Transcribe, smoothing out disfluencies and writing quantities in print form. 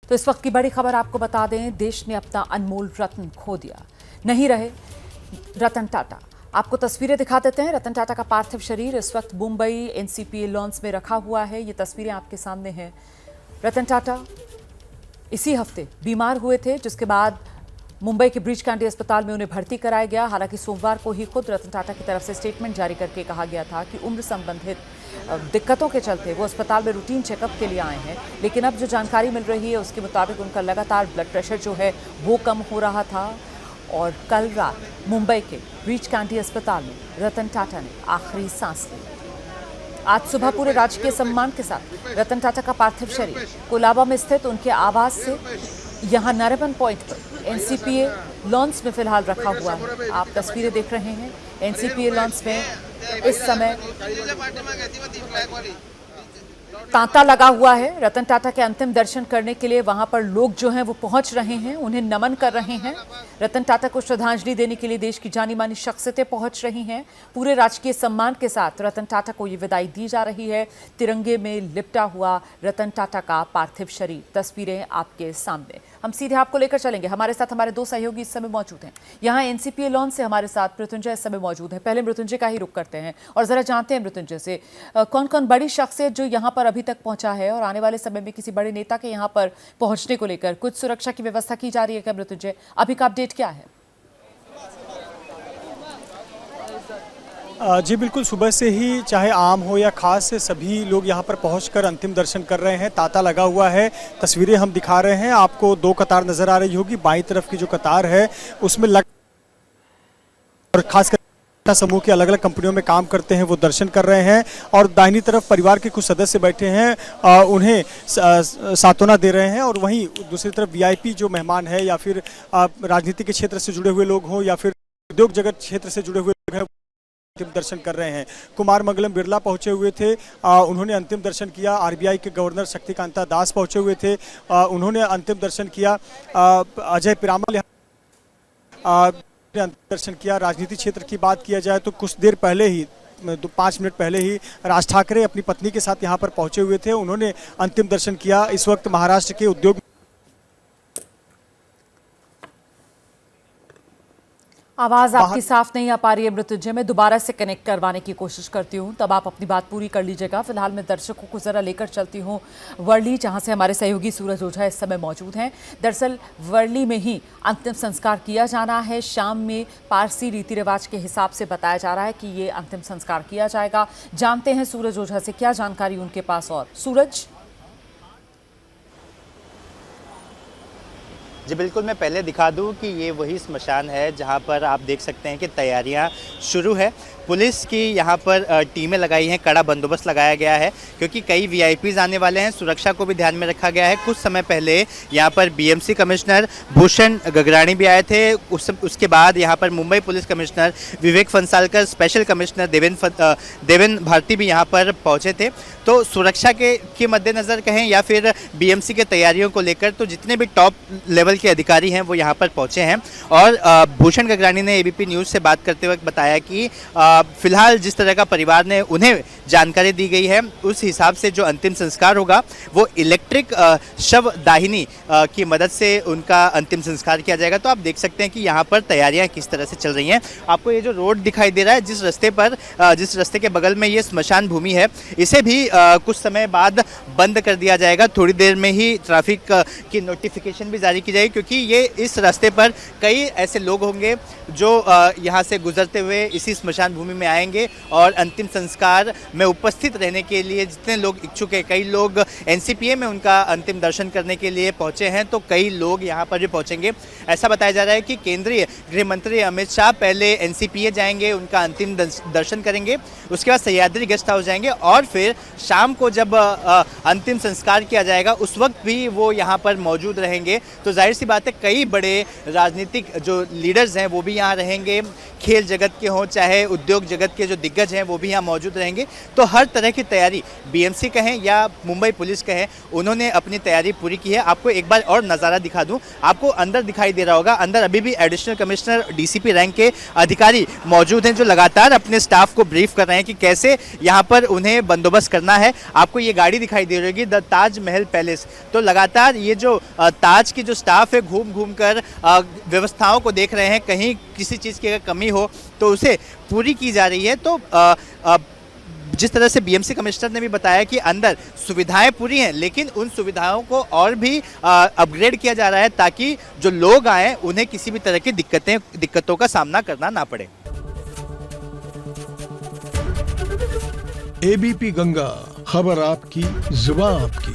तो इस वक्त की बड़ी खबर आपको बता दें, देश ने अपना अनमोल रत्न खो दिया। नहीं रहे रतन टाटा। आपको तस्वीरें दिखा देते हैं। रतन टाटा का पार्थिव शरीर इस वक्त मुंबई एनसीपीए लॉन्स में रखा हुआ है। ये तस्वीरें आपके सामने हैं। रतन टाटा इसी हफ्ते बीमार हुए थे, जिसके बाद मुंबई के ब्रीच कैंडी अस्पताल में उन्हें भर्ती कराया गया। हालांकि सोमवार को ही खुद रतन टाटा की तरफ से स्टेटमेंट जारी करके कहा गया था कि उम्र संबंधित दिक्कतों के चलते वो अस्पताल में रूटीन चेकअप के लिए आए हैं। लेकिन अब जो जानकारी मिल रही है उसके मुताबिक उनका लगातार ब्लड प्रेशर जो है वो कम हो रहा था और कल रात मुंबई के ब्रीच कैंडी अस्पताल में रतन टाटा ने आखिरी सांस ली। आज सुबह पूरे राजकीय सम्मान के साथ रतन टाटा का पार्थिव शरीर कोलाबा में स्थित उनके आवास से यहाँ नारेबन पॉइंट पर एनसीपीए लॉन्स में फिलहाल रखा हुआ है। आप तस्वीरें देख रहे हैं एनसीपीए लॉन्स में इस समय तांता लगा हुआ है। रतन टाटा के अंतिम दर्शन करने के लिए वहां पर लोग जो हैं वो पहुंच रहे हैं, उन्हें नमन कर रहे हैं। रतन टाटा को श्रद्धांजलि देने के लिए देश की जानी मानी शख्सियतें पहुंच रही हैं। पूरे राजकीय सम्मान के साथ रतन टाटा को ये विदाई दी जा रही है। तिरंगे में लिपटा हुआ रतन टाटा का पार्थिव शरीर, तस्वीरें आपके सामने। हम सीधे आपको लेकर चलेंगे। हमारे साथ हमारे दो सहयोगी इस समय मौजूद हैं। यहाँ एनसीपीए लॉन्च से हमारे साथ मृत्युंजय इस समय मौजूद है। पहले मृत्युंजय का ही रुख करते हैं और जरा जानते हैं मृत्युंजय से कौन कौन बड़ी शख्सियत जो यहाँ पर अभी तक पहुंचा है और आने वाले समय में किसी बड़े नेता के यहाँ पर पहुंचने को लेकर कुछ सुरक्षा की व्यवस्था की जा रही है क्या मृत्युंजय? अभी का अपडेट क्या है? जी बिल्कुल, सुबह से ही चाहे आम हो या खास से सभी लोग यहाँ पर पहुंचकर अंतिम दर्शन कर रहे हैं। तांता लगा हुआ है। तस्वीरें हम दिखा रहे हैं आपको। दो कतार नजर आ रही होगी। बाईं तरफ की जो कतार है उसमें और खासकर समूह की अलग अलग कंपनियों में काम करते हैं वो दर्शन कर रहे हैं और दाहिनी तरफ परिवार के कुछ सदस्य बैठे हैं, उन्हें सांत्वना दे रहे हैं। और वहीं दूसरी तरफ वीआईपी जो मेहमान है या फिर राजनीति के क्षेत्र से जुड़े हुए लोग हों या फिर उद्योग जगत क्षेत्र से जुड़े हुए लोग हैं, अंतिम दर्शन कर रहे हैं। कुमार मंगलम बिरला पहुंचे हुए थे, उन्होंने अंतिम दर्शन किया। आरबीआई के गवर्नर शक्तिकांता दास पहुंचे हुए थे, उन्होंने अंतिम दर्शन किया। अजय पिरामल अंतिम दर्शन किया। राजनीति क्षेत्र की बात किया जाए तो कुछ देर पहले ही 5 मिनट पहले ही राज ठाकरे अपनी पत्नी के साथ यहां पर पहुंचे हुए थे, उन्होंने अंतिम दर्शन किया। इस वक्त महाराष्ट्र के उद्योग आवाज आपकी साफ नहीं आ पा रही है मृत्युंजय। मैं दोबारा से कनेक्ट करवाने की कोशिश करती हूँ, तब आप अपनी बात पूरी कर लीजिएगा। फिलहाल मैं दर्शकों को जरा लेकर चलती हूँ वर्ली, जहाँ से हमारे सहयोगी सूरज ओझा इस समय मौजूद हैं। दरअसल वर्ली में ही अंतिम संस्कार किया जाना है। शाम में पारसी रीति रिवाज के हिसाब से बताया जा रहा है कि ये अंतिम संस्कार किया जाएगा। जानते हैं सूरज ओझा से क्या जानकारी उनके पास। और सूरज जी बिल्कुल, मैं पहले दिखा दूं कि ये वही स्मशान है जहां पर आप देख सकते हैं कि तैयारियां शुरू है। पुलिस की यहां पर टीमें लगाई हैं, कड़ा बंदोबस्त लगाया गया है क्योंकि कई वीआईपीज़ आने वाले हैं। सुरक्षा को भी ध्यान में रखा गया है। कुछ समय पहले यहां पर बीएमसी कमिश्नर भूषण गगरानी भी आए थे। उसके बाद यहां पर मुंबई पुलिस कमिश्नर विवेक फंसालकर, स्पेशल कमिश्नर देवेन भारती भी यहां पर पहुंचे थे। तो सुरक्षा के मद्देनज़र कहें या फिर बीएमसी के तैयारियों को लेकर तो जितने भी टॉप लेवल के अधिकारी हैं वो यहाँ पर पहुँचे हैं। और भूषण गगरानी ने एबीपी न्यूज़ से बात करते वक्त बताया कि फिलहाल जिस तरह का परिवार ने उन्हें जानकारी दी गई है उस हिसाब से जो अंतिम संस्कार होगा वो इलेक्ट्रिक शव दाहिनी की मदद से उनका अंतिम संस्कार किया जाएगा। तो आप देख सकते हैं कि यहाँ पर तैयारियाँ किस तरह से चल रही हैं। आपको ये जो रोड दिखाई दे रहा है, जिस रास्ते के बगल में ये स्मशान भूमि है, इसे भी कुछ समय बाद बंद कर दिया जाएगा। थोड़ी देर में ही ट्रैफिक की नोटिफिकेशन भी जारी की जाएगी क्योंकि ये इस रास्ते पर कई ऐसे लोग होंगे जो यहाँ से गुजरते हुए इसी स्मशान भूमि में आएंगे और अंतिम संस्कार में उपस्थित रहने के लिए जितने लोग इच्छुक हैं, कई लोग एनसीपीए में उनका अंतिम दर्शन करने के लिए पहुंचे हैं तो कई लोग यहाँ पर भी पहुंचेंगे। ऐसा बताया जा रहा है कि केंद्रीय गृह मंत्री अमित शाह पहले एनसीपीए जाएंगे, उनका अंतिम दर्शन करेंगे, उसके बाद सह्याद्री गेस्ट हाउस जाएंगे और फिर शाम को जब अंतिम संस्कार किया जाएगा उस वक्त भी वो यहाँ पर मौजूद रहेंगे। तो जाहिर सी बात है कई बड़े राजनीतिक जो लीडर्स हैं वो भी यहाँ रहेंगे, खेल जगत के हों चाहे उद्योग जगत के जो दिग्गज हैं वो भी यहाँ मौजूद रहेंगे। तो हर तरह की तैयारी बीएमसी कहें या मुंबई पुलिस कहें, उन्होंने अपनी तैयारी पूरी की है। आपको एक बार और नज़ारा दिखा दूं, आपको अंदर दिखाई दे रहा होगा, अंदर अभी भी एडिशनल कमिश्नर डीसीपी रैंक के अधिकारी मौजूद हैं जो लगातार अपने स्टाफ को ब्रीफ कर रहे हैं कि कैसे यहाँ पर उन्हें बंदोबस्त करना है। आपको ये गाड़ी दिखाई दे रही होगी द ताज महल पैलेस, तो लगातार ये जो ताज की जो स्टाफ है घूम घूम कर व्यवस्थाओं को देख रहे हैं, कहीं किसी चीज़ की अगर कमी हो तो उसे पूरी की जा रही है। तो जिस तरह से बीएमसी कमिश्नर ने भी बताया कि अंदर सुविधाएं पूरी हैं, लेकिन उन सुविधाओं को और भी अपग्रेड किया जा रहा है ताकि जो लोग आए उन्हें किसी भी तरह की दिक्कतों का सामना करना ना पड़े। एबीपी गंगा, खबर आपकी, जुबान आपकी।